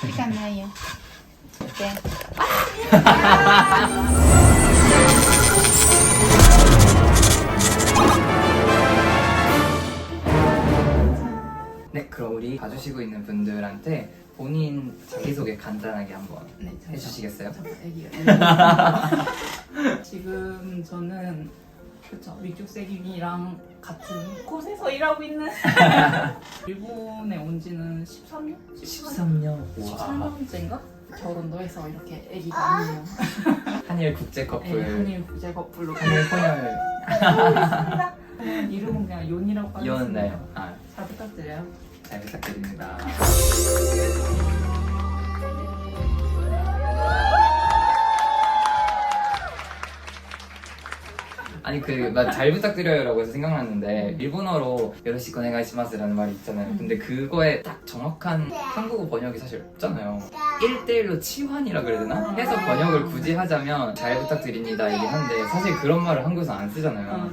있잖아요. 네. 네, 그럼 우리 봐주시고 있는 분들한테 본인 자기소개 간단하게 한번 네, 해주시겠어요? 잠깐 애기요. 지금 저는 그쵸 위쪽세균이랑 같은 곳에서 일하고 있는 일본에 온 지는 13년? 13년? 13년째인가? 결혼도 해서 이렇게 애기가 있네요. 한일 국제 커플. 네, 한일 국제 커플로 한일 혼혈. 있습니다. 이름은 그냥 요니라고 하겠습니다. 이혼나요? 아, 잘 부탁드려요. 잘 부탁드립니다. 아니 잘 부탁드려요라고 해서 생각났는데 일본어로 요로시쿠 오네가이시마스라는 말이 있잖아요. 근데 그거에 딱 정확한 한국어 번역이 사실 없잖아요. 1대1로 치환이라 그래야 되나? 해서 번역을 굳이 하자면 잘 부탁드립니다 이긴 한데 사실 그런 말을 한국에서 안 쓰잖아요.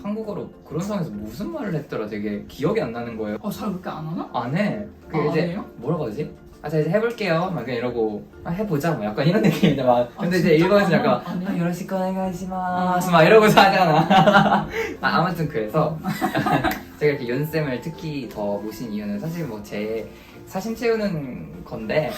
한국어로 그런 상황에서 무슨 말을 했더라 되게 기억이 안 나는 거예요. 잘 그렇게 안 하나? 안 해. 그 안 이제 해요? 뭐라고 하지? 자 이제 해볼게요. 막 그냥 이러고 해보자 뭐 약간 이런 느낌인데 막 근데 이제 진짜? 일본에서 약간 안 해요? 요로시쿠 오네가이시마스 막 이러고서 하잖아. 아무튼 그래서 제가 이렇게 연쌤을 특히 더 모신 이유는 사실 뭐 제 사심 채우는 건데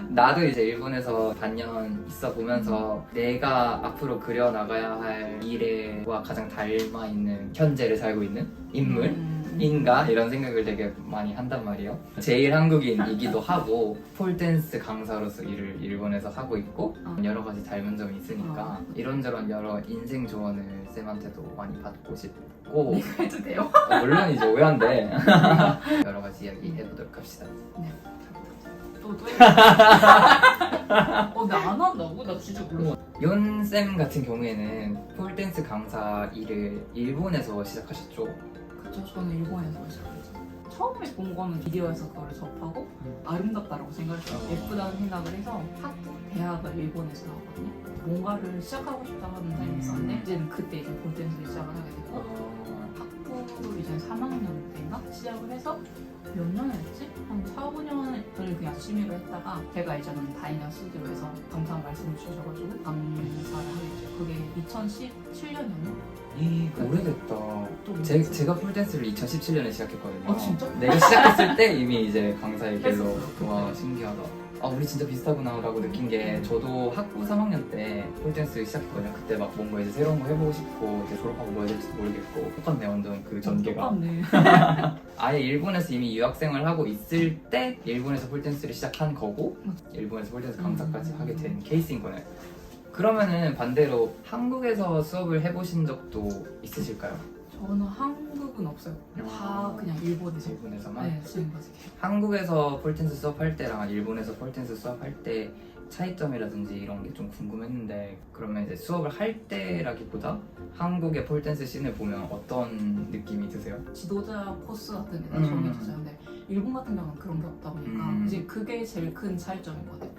나도 이제 일본에서 반년 있어 보면서 내가 앞으로 그려 나가야 할 미래와 가장 닮아 있는 현재를 살고 있는 인물인가 이런 생각을 되게 많이 한단 말이에요. 제일 한국인이기도 하고 폴댄스 강사로서 일을 일본에서 하고 있고 여러 가지 닮은 점이 있으니까 이런저런 여러 인생 조언을 쌤한테도 많이 받고 싶고 내가 해도 돼요? 물론 이제 오해한데 여러 가지 이야기 해보도록 합시다. 네. 또 나 안 한다고? 나 진짜 몰라. 연쌤 같은 경우에는 폴댄스 강사 일을 일본에서 시작하셨죠? 그쵸, 저는 일본에서 시작했죠. 처음에 본 거는 비디오에서 그걸 접하고 아름답다라고 생각했어요. 예쁘다는 생각을 해서 학부 대학을 일본에서 나왔거든요. 뭔가를 시작하고 싶다는 생각이 있었는데 이제는 그때 이제 폴댄스를 시작을 하게 됐고 학부를 이제 3학년 때인가 시작을 해서 몇 년을 했지? 한 4, 5년을 그냥 취미로 했다가 제가 이제는 다이너 스튜디오에서 감사한 말씀을 주셔가지고 강사를 하게 됐죠. 그게 2017년이었나? 오래됐다. 제가 폴댄스를 2017년에 시작했거든요. 진짜? 내가 시작했을 때 이미 이제 강사의 길로 했었어. 와 신기하다. 우리 진짜 비슷하구나 라고 느낀 게 저도 학부 3학년 때 폴댄스 시작했거든요. 그때 막 뭔가 이제 새로운 거 해보고 싶고 이제 졸업하고 뭐 해야 될지 모르겠고 똑같네 완전 그 전개가. 똑같네. 아예 일본에서 이미 유학생을 하고 있을 때 일본에서 폴댄스를 시작한 거고 일본에서 폴댄스 강사까지 하게 된 케이스인 거네요. 그러면은 반대로 한국에서 수업을 해보신 적도 있으실까요? 저는 한국은 없어요. 다 그냥 일본에서. 일본에서만? 네, 지금까지. 한국에서 폴댄스 수업할 때랑 일본에서 폴댄스 수업할 때 차이점이라든지 이런 게 좀 궁금했는데 그러면 이제 수업을 할 때라기보다 한국의 폴댄스 씬을 보면 어떤 느낌이 드세요? 지도자 코스 같은 게 다 정해졌어요. 근데 일본 같은 경우는 그런 게 없다 보니까 이제 그게 제일 큰 차이점인 것 같아요.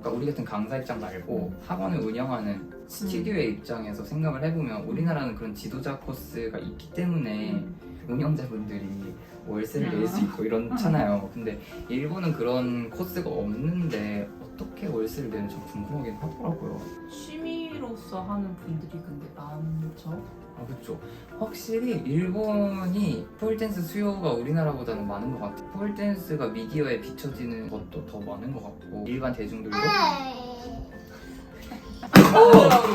그러니까 우리 같은 강사 입장 말고 학원을 운영하는 스튜디오의 입장에서 생각을 해보면 우리나라는 그런 지도자 코스가 있기 때문에 운영자분들이 월세를 낼 수 있고 이렇잖아요. 근데 일본은 그런 코스가 없는데 어떻게 월세를 내는지 좀 궁금하긴 하더라고요. 취미로서 하는 분들이 근데 많죠. 그렇죠. 확실히 일본이 폴댄스 수요가 우리나라보다는 많은 것 같아요. 폴댄스가 미디어에 비춰지는 것도 더 많은 것 같고 일반 대중들도 우리가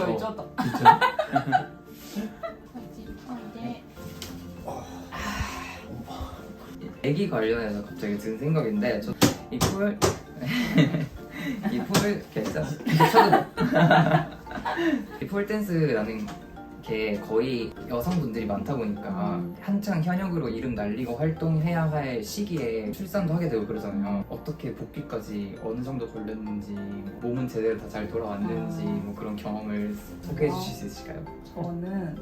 잊었다. 애기 관련해서 갑자기 든 생각인데 괜찮아. 이 폴댄스라는 게 거의 여성분들이 많다 보니까 한창 현역으로 이름 날리고 활동해야 할 시기에 출산도 하게 되고 그러잖아요. 어떻게 복귀까지 어느 정도 걸렸는지 몸은 제대로 다 잘 돌아왔는지 뭐 그런 경험을 소개해 주실 수 있을까요? 저는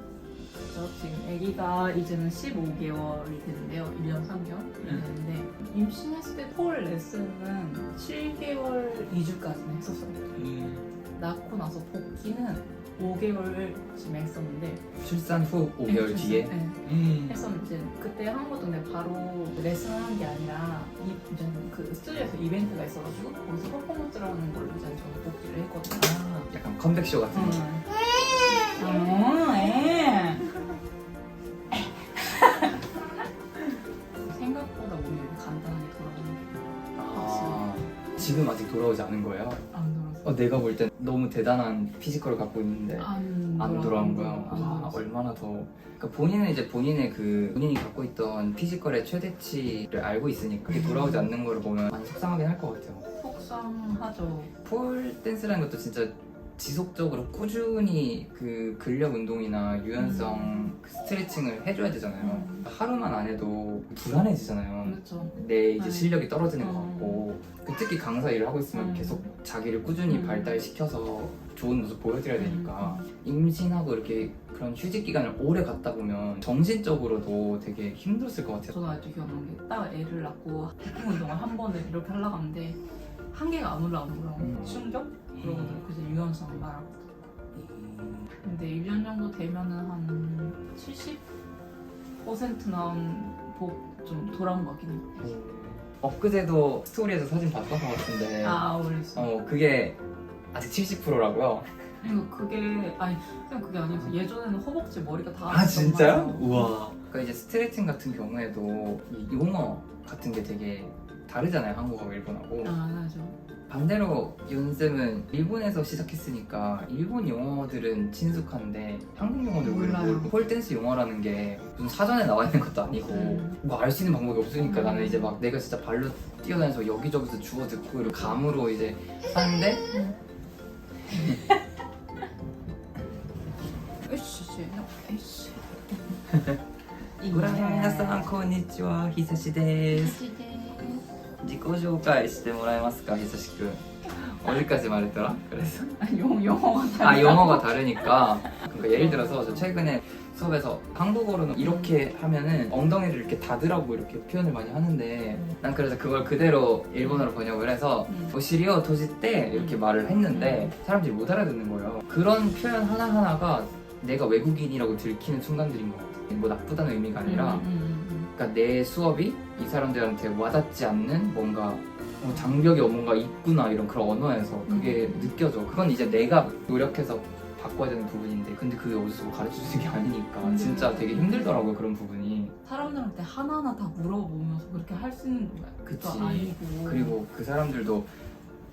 지금 아기가 이제는 15개월이 되는데요. 1년 3개월이 되는데 임신했을 때 폴 레슨은 7개월 2주까지는 했었어요. 낳고 나서 복귀는 5개월쯤 했었는데 출산 후 5개월 뒤에. 네. 했었는데 그때 한국도 근데 바로 레슨을 한 게 아니라 이제 그 스튜디오에서 이벤트가 있어가지고 거기서 퍼포먼스를 하는 걸로 이제 저는 복귀를 했거든요. 아, 약간 컴백쇼 같은 거. 생각보다 몸이 이렇게 간단하게 돌아가는 아, 지금 아직 돌아오지 않은 거예요? 안 돌아서 내가 볼 땐 너무 대단한 피지컬을 갖고 있는데 안 돌아온 거야. 와, 얼마나 더. 그러니까 본인은 이제 본인이 갖고 있던 피지컬의 최대치를 알고 있으니까 그게 돌아오지 않는 걸 보면 많이 속상하긴 할 것 같아요. 속상하죠. 폴 댄스라는 것도 진짜 지속적으로 꾸준히 그 근력 운동이나 유연성 그 스트레칭을 해줘야 되잖아요. 하루만 안 해도 불안해지잖아요. 그렇죠. 내 이제 네. 실력이 떨어지는 것 같고 특히 강사 일을 하고 있으면 계속 자기를 꾸준히 음. 발달시켜서 좋은 모습 보여드려야 되니까 임신하고 이렇게 그런 휴직 기간을 오래 갖다 보면 정신적으로도 되게 힘들었을 것 같아요. 저도 아직도 기억나는 게 딱 애를 낳고 복싱 운동을 한 번을 이렇게 하려고 하는데 한계가 안 올라오는 거예요. 충격? 그런 것들 그래서 유연성 말하고 근데 1년 정도 되면은 한 70% 나온 복 좀 돌아온 것 같긴 해요. 엊그제도 스토리에서 사진 봤던 것 같은데 그랬어. 그게 아직 70%라고요? 그리고 그게 그냥 그게 아니어서 예전에는 허벅지 머리가 다 아 진짜요? 말이에요. 우와. 그러니까 이제 스트레칭 같은 경우에도 이 용어 같은 게 되게 다르잖아요. 한국하고 일본하고. 맞아. 반대로 윤쌤은 일본에서 시작했으니까 일본 용어들은 친숙한데 한국 용어들 왜 몰라요. 모르고 폴댄스 용어라는 게 무슨 사전에 나와 있는 것도 아니고 뭐 알 수 있는 방법이 없으니까 나는 이제 막 내가 진짜 발로 뛰어다니면서 여기저기서 주워 듣고 이렇게 감으로 이제 하는데 에이씨. 우라미나상 konnichiwa 히사시 데스.自己紹介してもらえますか久しくん 어디까지 말했더라? 그래서 영어가 영어가 다르니까 그러니까 예를 들어서 저 최근에 수업에서 한국어로는 이렇게 하면은 엉덩이를 이렇게 닫으라고 이렇게 표현을 많이 하는데 난 그래서 그걸 그대로 일본어로 번역을 해서 오시리오 도지때 이렇게 말을 했는데 사람들이 못 알아듣는 거예요. 그런 표현 하나하나가 내가 외국인이라고 들키는 순간들인 것 같아요. 뭐 나쁘다는 의미가 아니라 그러니까 내 수업이 이 사람들한테 와닿지 않는 뭔가 장벽이 뭔가 있구나 이런 그런 언어에서 그게 느껴져. 그건 이제 내가 노력해서 바꿔야 되는 부분인데 근데 그게 어디서 가르쳐주는 게 아니니까 진짜 되게 힘들더라고요. 그런 부분이. 사람들한테 하나하나 다 물어보면서 그렇게 할 수 있는 그치. 것도 아니고 그리고 그 사람들도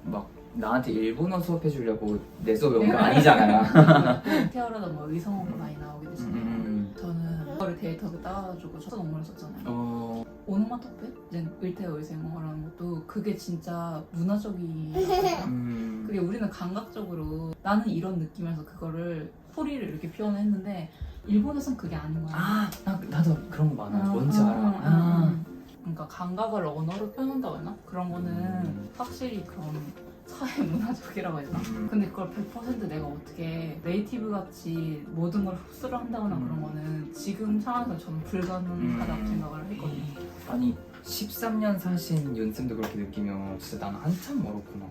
막 나한테 일본어 수업해 주려고 내 수업에 온 거 아니잖아요. 태어나다 뭐 의성어가 많이 나오게 되잖아요. 저는 그거를 데이터를 따가지고 첫 논문을 썼잖아요. 오노마토페? 이제 을태어 의성어라는 것도 그게 진짜 문화적이거든요. 그게 우리는 감각적으로 나는 이런 느낌에서 그거를 소리를 이렇게 표현했는데 일본에선 그게 아닌 거야. 나도 그런 거 많아. 뭔지 알아. 그러니까 감각을 언어로 표현한다고 했나? 그런 거는 확실히 그런 사회 문화적이라고 해야 되나? 근데 그걸 100% 내가 어떻게 네이티브 같이 모든 걸 흡수를 한다거나 그런 거는 지금 상황에서 저는 불가능하다고 생각을 했거든요. 아니 13년 사신 윤쌤도 그렇게 느끼면 진짜 나는 한참 멀었구나.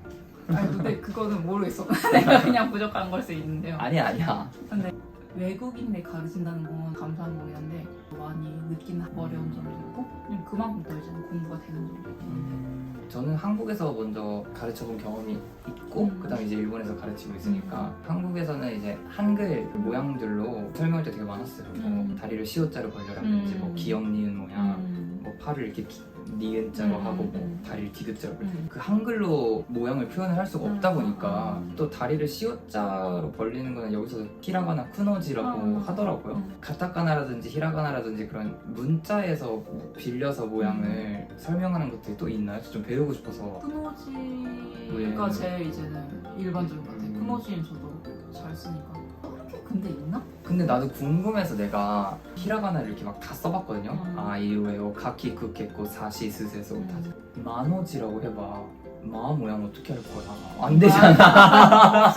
근데 그거는 모르겠어. 내가 그냥 부족한 걸 수 있는데요. 아니야. 근데 외국인에 가르친다는 건 감사한 거긴 한데 많이 느끼는 어려운 점도 있고 그만큼 더 이제 공부가 되는 점도 있고 저는 한국에서 먼저 가르쳐본 경험이 있고 그다음에 이제 일본에서 가르치고 있으니까 한국에서는 이제 한글 모양들로 설명할 때 되게 많았어요. 뭐 다리를 시옷자로 벌려라든지 뭐 기역 니은 모양 뭐 팔을 이렇게 니은자로 하고 뭐 다리를 디귿자로 그 한글로 모양을 표현을 할 수가 없다 보니까 또 다리를 시옷자로 벌리는 거는 여기서 히라가나 쿠노지라고 하더라고요. 가타카나라든지 히라가나라든지 그런 문자에서 빌려서 모양을 설명하는 것들이 또 있나요? 좀 배우고 싶어서. 쿠노지가 제일 이제는 일반적인 것 같아요. 쿠노지는 저도 잘 쓰니까. 그렇게 근데 있나? 근데 나도 궁금해서 내가 히라가나를 이렇게 막 다 써봤거든요. 아이유에요, 카키, 쿠케코, 사시, 스세소 다. 마노지라고 해봐. 마 모양 어떻게 할 거야? 안 되잖아.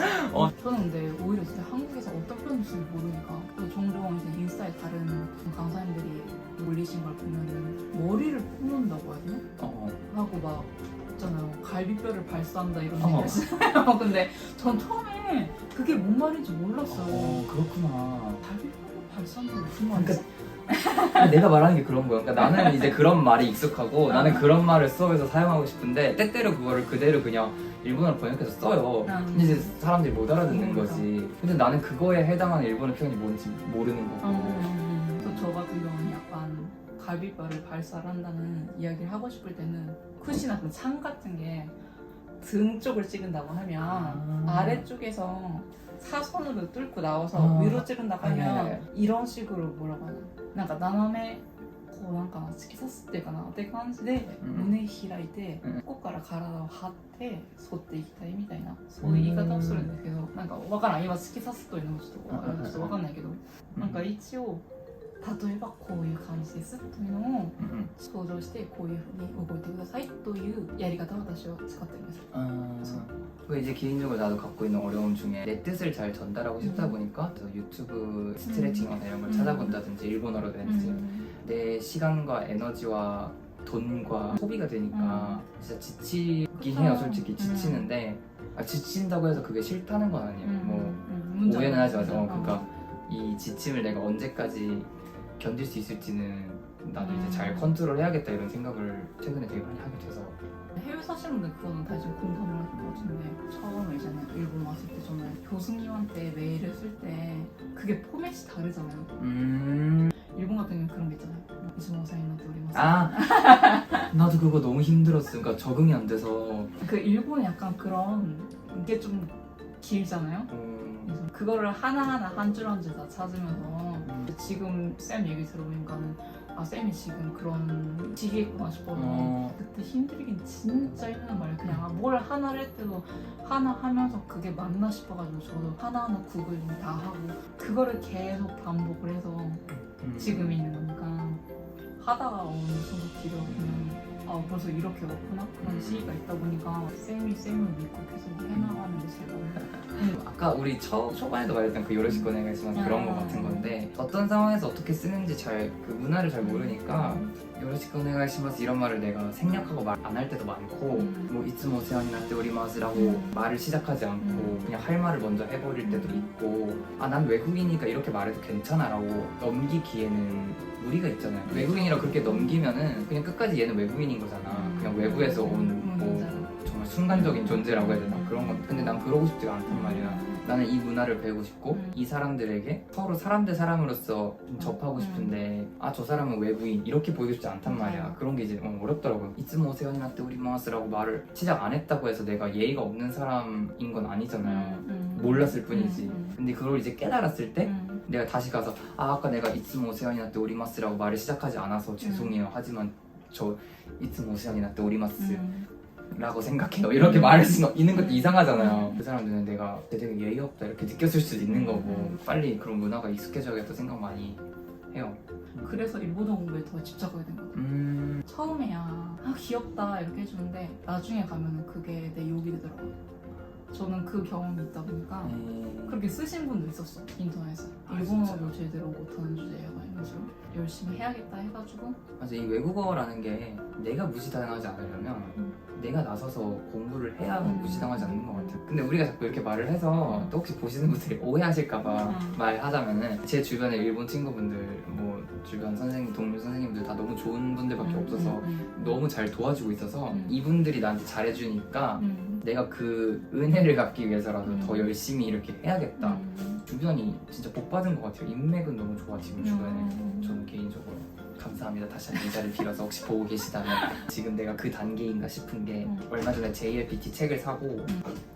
저는 근데 오히려 진짜 한국에서 어떤 표현을 쓰는지 모르니까 또 종종 이제 인스타에 다른 강사님들이 올리신 걸 보면은 머리를 뽑는다고 해야 되나? 하고 막 있잖아요. 갈비뼈를 발사한다 이런 얘기를 했어요. 근데 전 처음에 처음에 그게 뭔 말인지 몰랐어요. 그렇구나. 갈비뼈를 발산하는 무슨 말이지? 내가 말하는 게 그런 거야. 그러니까 나는 이제 그런 말이 익숙하고 나는 그런 말을 수업에서 사용하고 싶은데 때때로 그거를 그대로 그냥 일본어로 번역해서 써요. 근데 이제 사람들이 못 알아듣는 거지. 근데 나는 그거에 해당하는 일본어 표현이 뭔지 모르는 거고. 또 저 같은 경우는 약간 갈비뼈를 발살한다는 이야기를 하고 싶을 때는 쿠시나 그 창 같은 게 등 쪽을 찍은다고 하면 아래쪽에서 사선으로 뚫고 나와서 위로 찍은다고 하면 이런 식으로 뭐라고 하나 なんか斜めこうなんか突き刺すっていうかなって感じで胸開いてここから体を張って反っていきたいみたいなそういう言い方をするんですけどなんかわからん今突き刺すというのもちょっとわかんないけどなんか一応例えばこういう感じですというのを想像してこういうふうに動いてくださいというやり方を私は使ってるんですよ。 그 이제 개인적으로 나도 갖고 있는 어려움 중에 내 뜻을 잘 전달하고 싶다 보니까 그래서 유튜브 스트레칭이나 이런 걸 찾아본다든지 일본어로 된 내 시간과 에너지와 돈과 소비가 되니까 진짜 지치긴 해요. 솔직히 지치는데 지친다고 해서 그게 싫다는 건 아니에요. 뭐 오해는 하지 마세요. 그러니까 이 지침을 내가 언제까지 견딜 수 있을지는 나도 이제 잘 컨트롤 해야겠다 이런 생각을 최근에 되게 많이 하게 돼서 해외 사시는 분들 그거는 다시 공감을 하실 것 같은데 처음에 이제 일본 왔을 때 저는 교수님한테 메일을 쓸 때 그게 포맷이 다르잖아요. 일본 같은 경우는 그런 게 있잖아요. 이즈모사인한테 우리 나도 그거 너무 힘들었어. 그러니까 적응이 안 돼서 그 일본은 약간 그런 게 좀 길잖아요. 그래서 그거를 하나하나 한 줄 한 줄 다 찾으면서 지금 쌤 얘기 들어보니까는 아 쌤이 지금 그런 시기겠구나 싶어서 그때 힘들긴 진짜 힘든 말이에요. 그냥 뭘 하나를 할 때도 하나 하면서 그게 맞나 싶어가지고 저도 하나하나 구글 다 하고 그거를 계속 반복을 해서 지금 있는 거니까 하다가 어느 정도 뒤로 그냥 아 벌써 이렇게 왔구나 그런 시기가 있다 보니까 쌤을 믿고 계속 해나가는 게 제가 아까 우리 초반에도 말했던 그 요로시코 오네가이시마스 그런 거 같은 건데 어떤 상황에서 어떻게 쓰는지 그 문화를 잘 모르니까 요로시코 오네가이시마스 이런 말을 내가 생략하고 말 안 할 때도 많고 뭐 이츠모 오세요니 나tte 오리마스라고 말을 시작하지 않고 그냥 할 말을 먼저 해버릴 때도 있고 아 난 외국인이니까 이렇게 말해도 괜찮아 라고 넘기기에는 무리가 있잖아요. 외국인이라고 그렇게 넘기면은 그냥 끝까지 얘는 외국인인 거잖아. 그냥 외부에서 온 뭐 정말 순간적인 존재라고 해야 되나 그런 건 근데 난 그러고 싶지가 않단 말이야. 나는 이 문화를 배우고 싶고 이 사람들에게 서로 사람 대 사람으로서 접하고 싶은데 아 저 사람은 외부인 이렇게 보이고 싶지 않단 말이야. 그런 게 이제 어렵더라고요. 이츠모 오세요니 나tte 오리마스라고 말을 시작 안 했다고 해서 내가 예의가 없는 사람인 건 아니잖아요. 몰랐을 뿐이지. 근데 그걸 이제 깨달았을 때 내가 다시 가서 아까 내가 이츠모 오세요니 나tte 오리마스라고 말을 시작하지 않아서 죄송해요. 하지만 저 이츠모 오세요니 나tte 오리마스 라고 생각해요. 이렇게 말할 수 있는 것도 이상하잖아요. 그 사람들은 내가 되게 예의 없다 이렇게 느꼈을 수도 있는 거고 빨리 그런 문화가 익숙해져야겠다 생각 많이 해요. 그래서 일본어 공부에 더 집착하게 된 것 같아요. 처음에야 아 귀엽다 이렇게 해주는데 나중에 가면은 그게 내 욕이 되더라고요. 저는 그 경험이 있다 보니까 그렇게 쓰신 분도 있었어 인터넷에. 일본어를 제대로 못하는 주제가 이런 식으로 열심히 해야겠다 해가지고 맞아. 이 외국어라는 게 내가 무시당하지 않으려면 내가 나서서 공부를 해야 무시당하지 않는 것 같아요. 근데 우리가 자꾸 이렇게 말을 해서 또 혹시 보시는 분들이 오해하실까봐 말하자면은 제 주변에 일본 친구분들 뭐 주변 선생님, 동료 선생님들 다 너무 좋은 분들밖에 없어서 너무 잘 도와주고 있어서 이분들이 나한테 잘해주니까 내가 그 은혜를 갚기 위해서라도 더 열심히 이렇게 해야겠다. 주변이 진짜 복 받은 것 같아요. 인맥은 너무 좋아 지금 주변에. 저는 개인적으로 감사합니다. 다시 한번 이 자리를 빌어서 혹시 보고 계시다면 지금 내가 그 단계인가 싶은 게 얼마 전에 JLPT 책을 사고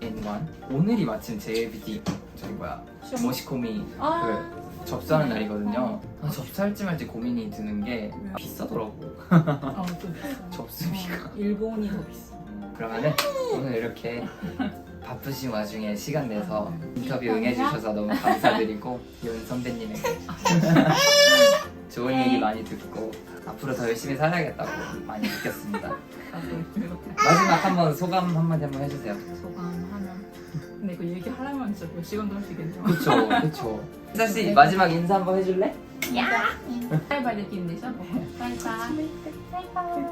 N1 오늘이 마침 JLPT 저기 뭐야 모시코미 그 접수하는 날이거든요. 접수할지 말지 고민이 드는 게 비싸더라고. 좀 비싸. 접수비가. 일본이 더 비싸. 그러면은 오늘 이렇게 바쁘신 와중에 시간 내서 인터뷰 응해주셔서 너무 감사드리고 윤 선배님에게 좋은 얘기 많이 듣고 앞으로 더 열심히 살아야겠다고 많이 느꼈습니다. 마지막 한번 소감 한마디 한번 해주세요. 소감하면 근데 이거 얘기하려면 진짜 몇 시간도 할 수 있겠네요. 그쵸. 사실 마지막 인사 한번 해줄래? 야! 바이바이 느낌 내셔? 바이바이. 바이바이.